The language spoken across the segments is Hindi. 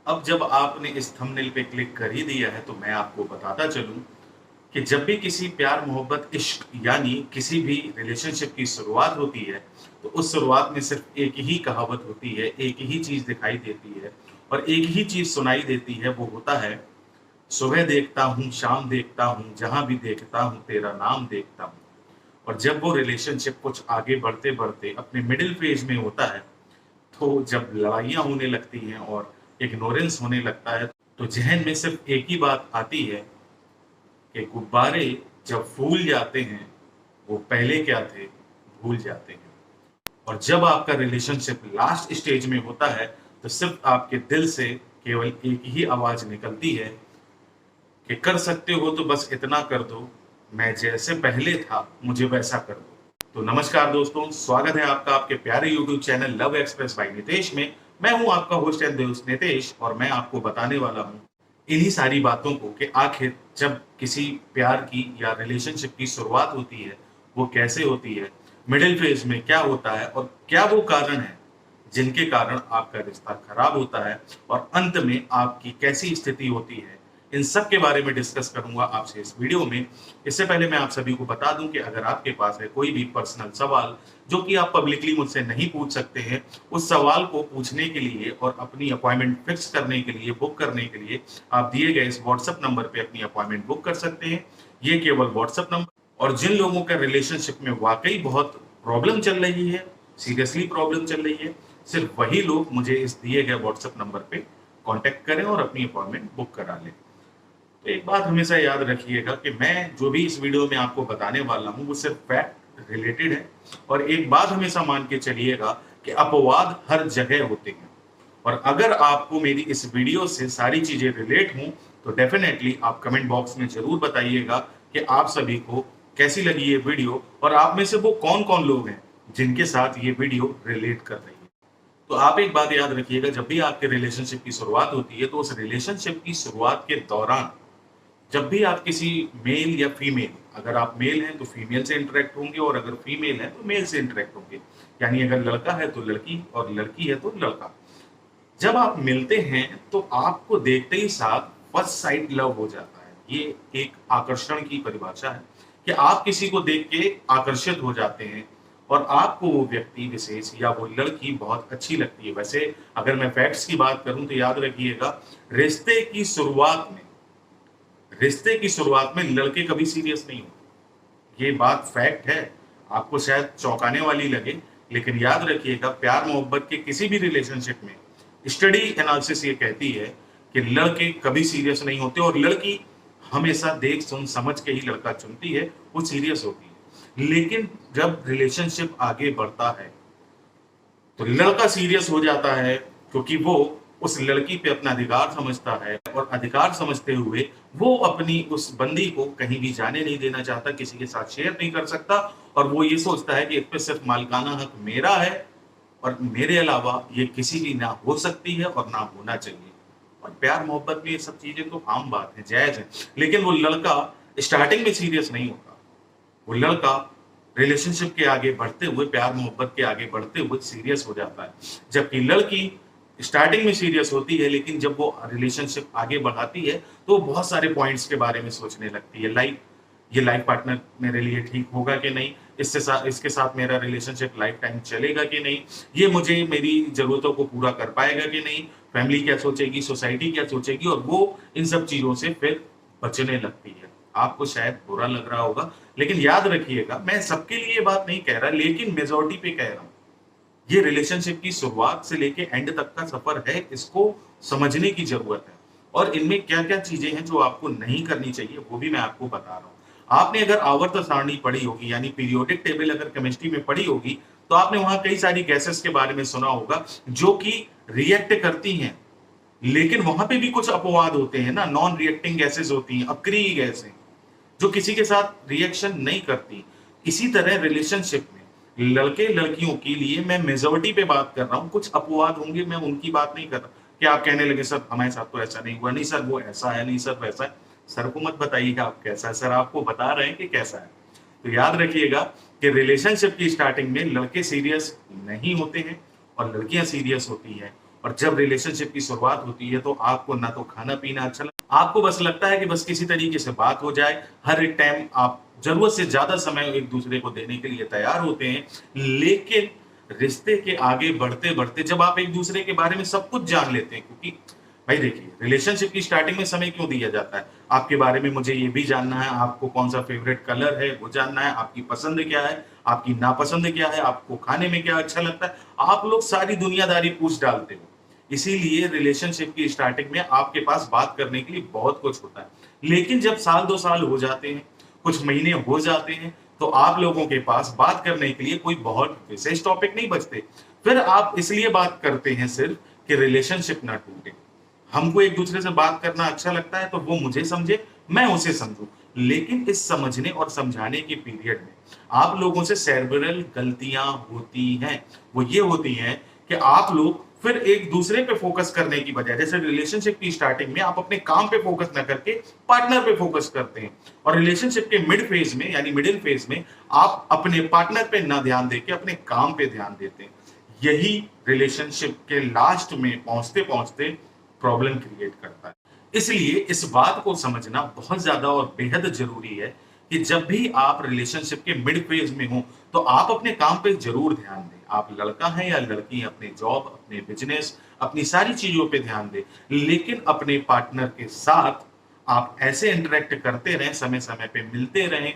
अब जब आपने इस थंबनेल पे क्लिक कर ही दिया है तो मैं आपको बताता चलूं कि जब भी किसी प्यार मोहब्बत इश्क यानी किसी भी रिलेशनशिप की शुरुआत होती है तो उस शुरुआत में सिर्फ एक ही कहावत होती है, एक ही चीज दिखाई देती है और एक ही चीज सुनाई देती है। वो होता है, सुबह देखता हूँ शाम देखता हूँ जहां भी देखता हूँ तेरा नाम देखता हूँ। और जब वो रिलेशनशिप कुछ आगे बढ़ते बढ़ते अपने मिडिल फेज में होता है, तो जब लड़ाइयाँ होने लगती हैं और इग्नोरेंस होने लगता है, तो ज़हन में सिर्फ एक ही बात आती है कि गुब्बारे जब फूल जाते हैं, वो पहले क्या थे, भूल जाते हैं। और जब आपका रिलेशनशिप लास्ट स्टेज में होता है, तो सिर्फ आपके दिल से केवल एक ही आवाज़ निकलती है कि कर सकते हो तो बस इतना कर दो, मैं जैसे पहले था मुझे वैसा कर दो। तो नमस्कार दोस्तों, स्वागत है आपका आपके प्यारे YouTube channel love express bye Nitesh में। मैं हूं आपका होस्ट एंड दोस्त नितेश और मैं आपको बताने वाला हूं इन्हीं सारी बातों को कि आखिर जब किसी प्यार की या रिलेशनशिप की शुरुआत होती है वो कैसे होती है, मिडिल फेज में क्या होता है और क्या वो कारण है जिनके कारण आपका रिश्ता खराब होता है और अंत में आपकी कैसी स्थिति होती है। इन सब के बारे में डिस्कस करूंगा आपसे इस वीडियो में। इससे पहले मैं आप सभी को बता दूं कि अगर आपके पास है कोई भी पर्सनल सवाल जो कि आप पब्लिकली मुझसे नहीं पूछ सकते हैं, उस सवाल को पूछने के लिए और अपनी अपॉइंटमेंट फिक्स करने के लिए, बुक करने के लिए आप दिए गए इस व्हाट्सएप नंबर पे अपनी अपॉइंटमेंट बुक कर सकते हैं। ये केवल व्हाट्सएप नंबर, और जिन लोगों का रिलेशनशिप में वाकई बहुत प्रॉब्लम चल रही है, सीरियसली प्रॉब्लम चल रही है, सिर्फ वही लोग मुझे इस दिए गए व्हाट्सएप नंबर पे कांटेक्ट करें और अपनी अपॉइंटमेंट बुक करा लें। तो एक बात हमेशा याद रखिएगा कि मैं जो भी इस वीडियो में आपको बताने वाला हूँ वो सिर्फ फैक्ट रिलेटेड है। और एक बात हमेशा मान के चलिएगा कि अपवाद हर जगह होते हैं। और अगर आपको मेरी इस वीडियो से सारी चीजें रिलेट हों तो डेफिनेटली आप कमेंट बॉक्स में जरूर बताइएगा कि आप सभी को कैसी लगी ये वीडियो और आप में से वो कौन कौन लोग हैं जिनके साथ ये वीडियो रिलेट कर रही है। तो आप एक बात याद रखिएगा, जब भी आपके रिलेशनशिप की शुरुआत होती है तो उस रिलेशनशिप की शुरुआत के दौरान जब भी आप किसी मेल या फीमेल, अगर आप मेल हैं तो फीमेल से इंटरेक्ट होंगे और अगर फीमेल है तो मेल से इंटरेक्ट होंगे, यानी अगर लड़का है तो लड़की और लड़की है तो लड़का। जब आप मिलते हैं तो आपको देखते ही साथ फर्स्ट साइट लव हो जाता है। ये एक आकर्षण की परिभाषा है कि आप किसी को देख के आकर्षित हो जाते हैं और आपको वो व्यक्ति विशेष या वो लड़की बहुत अच्छी लगती है। वैसे अगर मैं फैक्ट्स की बात करूं तो याद रखिएगा, रिश्ते की शुरुआत में लड़के कभी सीरियस नहीं होते। ये बात फैक्ट है, आपको शायद चौंकाने वाली लगे, लेकिन याद रखिएगा प्यार मोहब्बत के किसी भी रिलेशनशिप में स्टडी एनालिसिस ये कहती है कि लड़के कभी सीरियस नहीं होते और लड़की हमेशा देख सुन समझ के ही लड़का चुनती है, वो सीरियस होती है। लेकिन जब रिलेशनशिप आगे बढ़ता है तो लड़का सीरियस हो जाता है क्योंकि वो उस लड़की पे अपना अधिकार समझता है और अधिकार समझते हुए वो अपनी उस बंदी को कहीं भी जाने नहीं देना चाहता, किसी के साथ शेयर नहीं कर सकता और वो ये सोचता है कि इस पे सिर्फ मालिकाना हक मेरा है और मेरे अलावा ये किसी की ना हो सकती है और ना होना चाहिए। और प्यार मोहब्बत में ये सब चीजें तो आम बात है, जायज है। लेकिन वो लड़का स्टार्टिंग में सीरियस नहीं होता, वो लड़का रिलेशनशिप के आगे बढ़ते हुए, प्यार मोहब्बत के आगे बढ़ते हुए सीरियस हो जाता है। जबकि लड़की स्टार्टिंग में सीरियस होती है लेकिन जब वो रिलेशनशिप आगे बढ़ाती है तो बहुत सारे पॉइंट्स के बारे में सोचने लगती है। लाइक, ये लाइफ पार्टनर मेरे लिए ठीक होगा कि नहीं, इसके साथ मेरा रिलेशनशिप लाइफ टाइम चलेगा कि नहीं, ये मुझे मेरी जरूरतों को पूरा कर पाएगा कि नहीं, फैमिली क्या सोचेगी, सोसाइटी क्या सोचेगी, और वो इन सब चीजों से फिर बचने लगती है। आपको शायद बुरा लग रहा होगा, लेकिन याद रखिएगा मैं सबके लिए ये बात नहीं कह रहा, लेकिन मेजोरिटी पे कह रहा हूं। ये रिलेशनशिप की शुरुआत से लेके एंड तक का सफर है, इसको समझने की जरूरत है। और इनमें क्या क्या चीजें हैं जो आपको नहीं करनी चाहिए वो भी मैं आपको बता रहा हूं। आपने अगर आवर्त सारणी पढ़ी होगी यानी पीरियोडिक टेबल अगर केमिस्ट्री में पढ़ी होगी तो आपने वहां कई सारी गैसेस के बारे में सुना होगा जो कि रिएक्ट करती हैं। लेकिन वहां पे भी कुछ अपवाद होते हैं ना, नॉन रिएक्टिंग गैसेस होती हैं, अक्रिय गैसें जो किसी के साथ रिएक्शन नहीं करती। इसी तरह रिलेशनशिप में लड़के लड़कियों के लिए मैं मेजोरिटी पे बात कर रहा हूँ, कुछ अपवाद होंगे, मैं उनकी बात नहीं कर रहा कि आप कहने लगे सर हमारे साथ तो ऐसा नहीं हुआ, नहीं सर वो ऐसा है, नहीं सर वैसा है। सर को मत बताइएगा आप कैसा है, सर आपको बता रहे हैं कि कैसा है। तो याद रखिएगा कि रिलेशनशिप की स्टार्टिंग में लड़के सीरियस नहीं होते हैं और लड़कियां सीरियस होती हैं। और जब रिलेशनशिप की शुरुआत होती है तो आपको ना तो खाना पीना अच्छा लगता, आपको बस लगता है कि बस किसी तरीके से बात हो जाए। हर एक टाइम आप जरूरत से ज्यादा समय एक दूसरे को देने के लिए तैयार होते हैं। लेकिन रिश्ते के आगे बढ़ते बढ़ते जब आप एक दूसरे के बारे में सब कुछ जान लेते हैं, क्योंकि भाई देखिए रिलेशनशिप की स्टार्टिंग में समय क्यों दिया जाता है, आपके बारे में मुझे ये भी जानना है, आपको कौन सा फेवरेट कलर है वो जानना है, आपकी पसंद क्या है, आपकी नापसंद क्या है, आपको खाने में क्या अच्छा लगता है, आप लोग सारी दुनियादारी पूछ डालते हो। इसीलिए रिलेशनशिप की स्टार्टिंग में आपके पास बात करने के लिए बहुत कुछ होता है। लेकिन जब साल 2 साल हो जाते हैं, कुछ महीने हो जाते हैं, तो आप लोगों के पास बात करने के लिए कोई बहुत विशेष टॉपिक नहीं बचते। फिर आप इसलिए बात करते हैं सिर्फ कि रिलेशनशिप ना टूटे। हमको एक दूसरे से बात करना अच्छा लगता है तो वो मुझे समझे, मैं उसे समझूं। लेकिन इस समझने और समझाने के पीरियड में आप लोगों से सेवरल गलतियां होती हैं। वो ये होती हैं कि आप लोग फिर एक दूसरे पे फोकस करने की बजाय, जैसे रिलेशनशिप की स्टार्टिंग में आप अपने काम पे फोकस ना करके पार्टनर पे फोकस करते हैं, और रिलेशनशिप के मिड फेज में यानी मिडिल फेज में आप अपने पार्टनर पे ना ध्यान देके अपने काम पे ध्यान देते हैं। यही रिलेशनशिप के लास्ट में पहुंचते पहुंचते प्रॉब्लम क्रिएट करता है। इसलिए इस बात को समझना बहुत ज्यादा और बेहद जरूरी है कि जब भी आप रिलेशनशिप के मिड फेज में हो तो आप अपने काम पे जरूर ध्यान दें। आप लड़का है या लड़की, अपने जॉब, अपने बिजनेस, अपनी सारी चीजों पे ध्यान दें। लेकिन अपने पार्टनर के साथ आप ऐसे इंटरेक्ट करते रहें, समय समय पे मिलते रहें,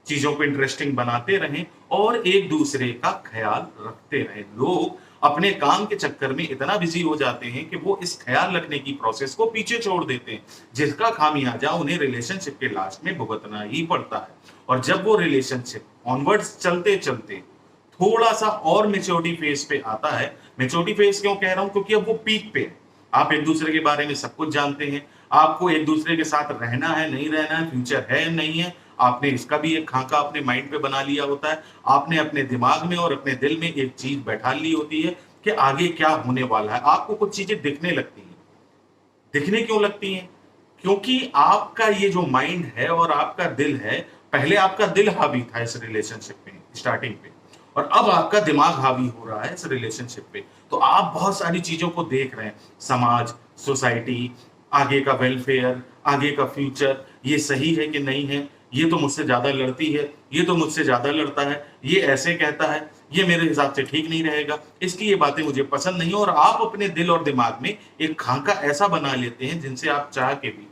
चीजों को इंटरेस्टिंग बनाते रहें और एक दूसरे का ख्याल रखते रहें। लोग अपने काम के चक्कर में इतना बिजी हो जाते हैं कि वो इस ख्याल रखने की प्रोसेस को पीछे छोड़ देते हैं, जिसका खामियाजा उन्हें रिलेशनशिप के लास्ट में भुगतना ही पड़ता है। और जब वो रिलेशनशिप ऑनवर्ड्स चलते चलते थोड़ा सा और मेच्योरिटी फेज पे आता है, मेच्योरिटी फेज क्यों कह रहा हूं, क्योंकि अब वो पीक पे है। आप एक दूसरे के बारे में सब कुछ जानते हैं, आपको एक दूसरे के साथ रहना है नहीं रहना है, फ्यूचर है नहीं है, आपने इसका भी एक खाका अपने माइंड पे बना लिया होता है। आपने अपने दिमाग में और अपने दिल में एक चीज बैठा ली होती है कि आगे क्या होने वाला है। आपको कुछ चीजें दिखने लगती हैं। दिखने क्यों लगती हैं? क्योंकि आपका ये जो माइंड है और आपका दिल है, पहले आपका दिल हावी था इस रिलेशनशिप में स्टार्टिंग पे, और अब आपका दिमाग हावी हो रहा है इस रिलेशनशिप पे। तो आप बहुत सारी चीजों को देख रहे हैं, समाज, सोसाइटी, आगे का वेलफेयर, आगे का फ्यूचर, ये सही है कि नहीं है, ये तो मुझसे ज्यादा लड़ती है, ये तो मुझसे ज्यादा लड़ता है, ये ऐसे कहता है, ये मेरे हिसाब से ठीक नहीं रहेगा, इसकी ये बातें मुझे पसंद नहीं। और आप अपने दिल और दिमाग में एक खाका ऐसा बना लेते हैं जिनसे आप चाह के भी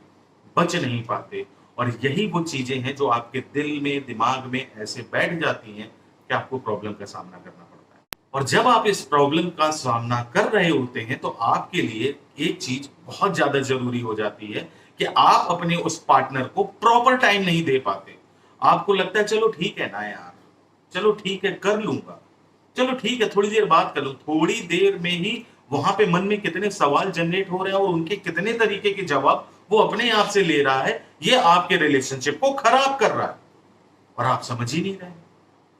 बच नहीं पाते। और यही वो चीजें हैं जो आपके दिल में, दिमाग में ऐसे बैठ जाती हैं कि आपको प्रॉब्लम का सामना करना पड़ता है। और जब आप इस प्रॉब्लम का सामना कर रहे होते हैं तो आपके लिए एक चीज बहुत ज्यादा जरूरी हो जाती है कि आप अपने उस पार्टनर को प्रॉपर टाइम नहीं दे पाते। आपको लगता है चलो ठीक है ना यार, चलो ठीक है कर लूंगा, चलो ठीक है थोड़ी देर बात कर लूं। थोड़ी देर में ही वहां पे मन में कितने सवाल जनरेट हो रहे हैं और उनके कितने तरीके के जवाब वो अपने आप से ले रहा है, ये आपके रिलेशनशिप को खराब कर रहा है और आप समझ ही नहीं रहे।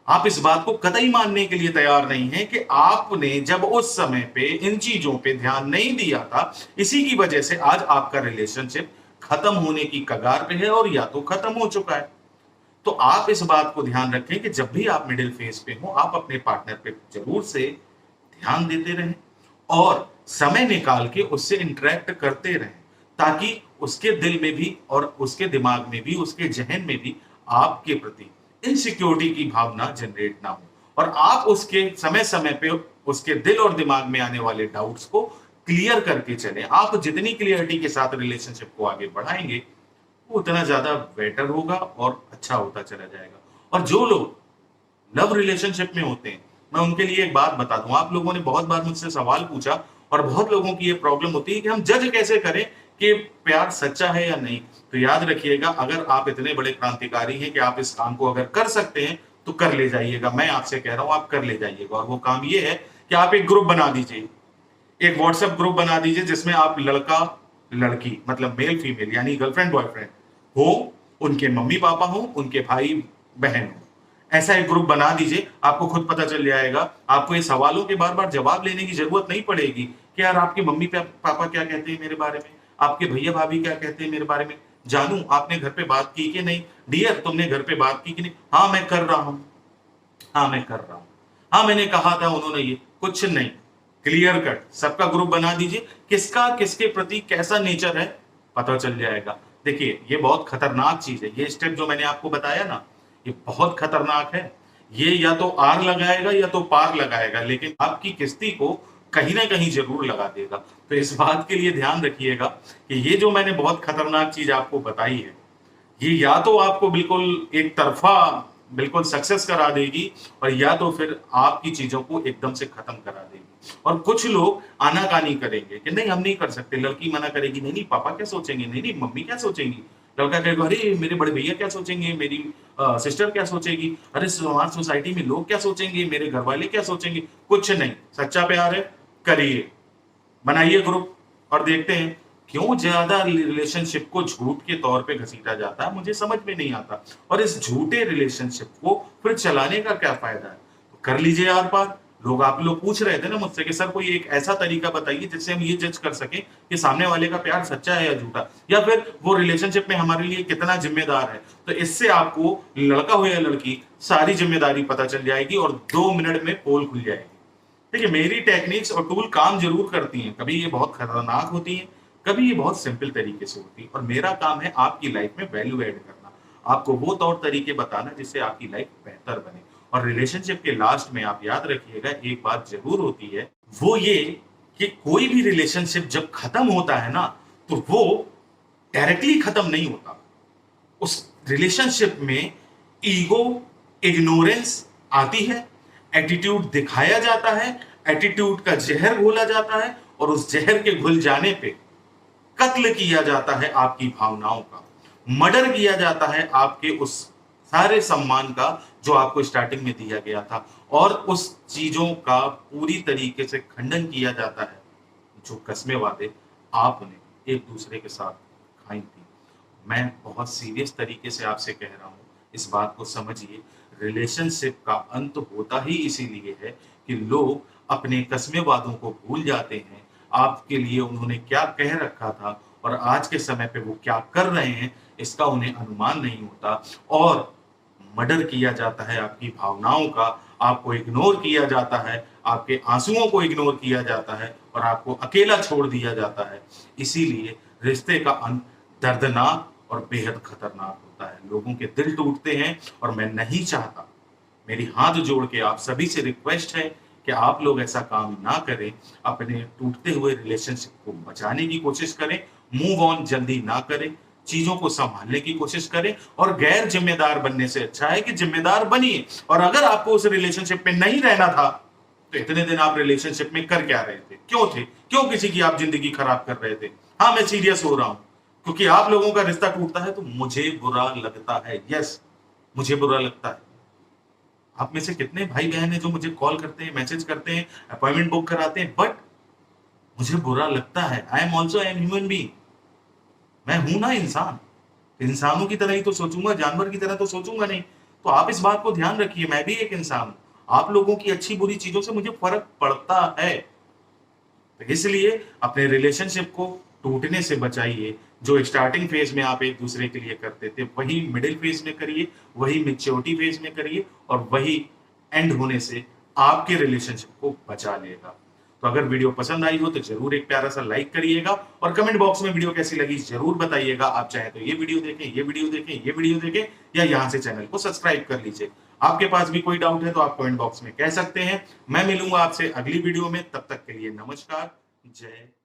आप इस बात को कतई मानने के लिए तैयार नहीं है कि आपने जब उस समय पे इन चीजों पे ध्यान नहीं दिया था, इसी की वजह से आज आपका रिलेशनशिप खत्म होने की कगार पे है और या तो खत्म हो चुका है। तो आप इस बात को ध्यान रखें कि जब भी आप मिडिल फेज पे हो, आप अपने पार्टनर पे जरूर से ध्यान देते रहें और समय निकाल के उससे इंटरेक्ट करते रहें, ताकि उसके दिल में भी और उसके दिमाग में भी, उसके जहन में भी आपके प्रति इनसिक्योरिटी की भावना जनरेट ना हो और आप उसके समय समय पे उसके दिल और दिमाग में आने वाले डाउट्स को क्लियर करके चलें। आप जितनी क्लियरिटी के साथ रिलेशनशिप को आगे बढ़ाएंगे वो उतना ज्यादा बेटर होगा और अच्छा होता चला जाएगा। और जो लोग लव रिलेशनशिप में होते हैं, मैं उनके लिए एक बात बता दूं। आप लोगों ने बहुत बार मुझसे सवाल पूछा और बहुत लोगों की ये प्रॉब्लम होती है कि हम जज कैसे करें कि प्यार सच्चा है या नहीं। तो याद रखिएगा, अगर आप इतने बड़े क्रांतिकारी हैं कि आप इस काम को अगर कर सकते हैं तो कर ले जाइएगा। मैं आपसे कह रहा हूं आप कर ले जाइएगा। और वो काम ये है कि आप एक ग्रुप बना दीजिए, एक व्हाट्सएप ग्रुप बना दीजिए जिसमें आप लड़का लड़की मतलब मेल फीमेल यानी गर्लफ्रेंड बॉयफ्रेंड हो, उनके मम्मी पापा हो, उनके भाई बहन हो, ऐसा एक ग्रुप बना दीजिए। आपको खुद पता चल जाएगा, आपको ये सवालों के बार बार जवाब लेने की जरूरत नहीं पड़ेगी कि यार आपके मम्मी पापा क्या कहते हैं मेरे बारे में, आपके भैया भाभी क्या कहते हैं मेरे बारे में, जानू आपने घर पे बात की कि नहीं, डियर तुमने घर पे बात की कि नहीं, हाँ मैं कर रहा हूं, हाँ मैं कर रहा हूं, हाँ मैंने कहा था उन्होंने ये, कुछ नहीं। क्लियर कट सबका ग्रुप बना दीजिए, किसका किसके प्रति कैसा नेचर है पता चल जाएगा। देखिए ये बहुत खतरनाक चीज है, ये स्टेप जो मैंने आपको बताया ना, ये बहुत खतरनाक है। ये या तो आर लगाएगा या तो पार लगाएगा, लेकिन आपकी किस्ती को कहीं ना कहीं जरूर लगा देगा। तो इस बात के लिए ध्यान रखिएगा कि ये जो मैंने बहुत खतरनाक चीज आपको बताई है, ये या तो आपको बिल्कुल एक तरफा बिल्कुल सक्सेस करा देगी, और या तो फिर आपकी चीजों को एकदम से खत्म करा देगी। और कुछ लोग आनाकानी करेंगे कि नहीं हम नहीं कर सकते, लड़की मना करेगी, नहीं नहीं पापा क्या सोचेंगे, नहीं नहीं मम्मी क्या सोचेंगी, लड़का कहेगा अरे मेरे बड़े भैया क्या सोचेंगे, मेरी सिस्टर क्या सोचेगी, अरे हमारी सोसाइटी में लोग क्या सोचेंगे, मेरे घर वाले क्या सोचेंगे। कुछ नहीं, सच्चा प्यार है, करिए, बनाइए ग्रुप, और देखते हैं क्यों ज्यादा रिलेशनशिप को झूठ के तौर पे घसीटा जाता है, मुझे समझ में नहीं आता। और इस झूठे रिलेशनशिप को फिर चलाने का क्या फायदा है। तो कर लीजिए आर पार। आप लोग पूछ रहे थे ना मुझसे कि सर कोई एक ऐसा तरीका बताइए जिससे हम ये जज कर सके कि सामने वाले का प्यार सच्चा है या झूठा, या फिर वो रिलेशनशिप में हमारे लिए कितना जिम्मेदार है। तो इससे आपको लड़का हो या लड़की सारी जिम्मेदारी पता चल जाएगी और 2 मिनट में पोल खुल जाएगी। देखिए मेरी टेक्निक्स और टूल काम जरूर करती हैं, कभी ये बहुत खतरनाक होती हैं, कभी ये बहुत सिंपल तरीके से होती है, और मेरा काम है आपकी लाइफ में वैल्यू ऐड करना, आपको वो तौर तरीके बताना जिससे आपकी लाइफ बेहतर बने। और रिलेशनशिप के लास्ट में आप याद रखिएगा एक बात जरूर होती है, वो ये कि कोई भी रिलेशनशिप जब खत्म होता है ना, तो वो डायरेक्टली खत्म नहीं होता। उस रिलेशनशिप में ईगो, इग्नोरेंस आती है, एटीट्यूड दिखाया जाता है, एटीट्यूड का जहर घोला जाता है, और उस जहर के घुल जाने पे कत्ल किया जाता है आपकी भावनाओं का, मर्डर किया जाता है आपके उस सारे सम्मान का जो आपको स्टार्टिंग में दिया गया था, और उस चीजों का पूरी तरीके से खंडन किया जाता है जो कस्में वादे आपने एक दूसरे के साथ खाई थी। मैं बहुत सीरियस तरीके से आपसे कह रहा हूं, इस बात को समझिए। रिलेशनशिप का अंत होता ही इसीलिए है कि लोग अपने कस्में वादों को भूल जाते हैं, आपके लिए उन्होंने क्या कह रखा था और आज के समय पे वो क्या कर रहे हैं इसका उन्हें अनुमान नहीं होता, और मर्डर किया जाता है आपकी भावनाओं का, आपको इग्नोर किया जाता है, आपके आंसुओं को इग्नोर किया जाता है, और आपको अकेला छोड़ दिया जाता है। इसीलिए रिश्ते का अंत दर्दनाक और बेहद खतरनाक होता है, लोगों के दिल टूटते हैं, और मैं नहीं चाहता, मेरी हाथ जोड़ के आप सभी से रिक्वेस्ट है कि आप लोग ऐसा काम ना करें, अपने टूटते हुए रिलेशनशिप को बचाने की कोशिश करें, मूव ऑन जल्दी ना करें, चीजों को संभालने की कोशिश करें, और गैर जिम्मेदार बनने से अच्छा है कि जिम्मेदार बनिए। और अगर आपको उस रिलेशनशिप में नहीं रहना था तो इतने दिन आप रिलेशनशिप में कर क्या रहे थे, क्यों थे, क्यों किसी की आप जिंदगी खराब कर रहे थे। हाँ मैं सीरियस हो रहा हूं, क्योंकि आप लोगों का रिश्ता टूटता है तो मुझे बुरा लगता है, यस मुझे बुरा लगता है। आप में से कितने भाई बहन हैं जो मुझे कॉल करते हैं, मैसेज करते हैं, अपॉइंटमेंट बुक कराते हैं, बट मुझे बुरा लगता है। I am also an human being, मैं हूं ना इंसान, इंसानों की तरह ही तो सोचूंगा, जानवर की तरह तो सोचूंगा नहीं। तो आप इस बात को ध्यान रखिए, मैं भी एक इंसान हूं, आप लोगों की अच्छी बुरी चीजों से मुझे फर्क पड़ता है। तो इसलिए अपने रिलेशनशिप को टूटने से बचाइए। जो स्टार्टिंग फेज में आप एक दूसरे के लिए करते थे वही मिडिल फेज में करिए, वही मैच्योरिटी फेज में करिए, और वही एंड होने से आपके रिलेशनशिप को बचा लेगा। तो अगर वीडियो पसंद आई हो तो जरूर एक प्यारा सा लाइक करिएगा, और कमेंट बॉक्स में वीडियो कैसी लगी जरूर बताइएगा। आप चाहे तो ये वीडियो देखें, ये वीडियो देखें, ये वीडियो देखें, या यहाँ से चैनल को सब्सक्राइब कर लीजिए। आपके पास भी कोई डाउट है तो आप कमेंट बॉक्स में कह सकते हैं। मैं मिलूंगा आपसे अगली वीडियो में, तब तक के लिए नमस्कार, जय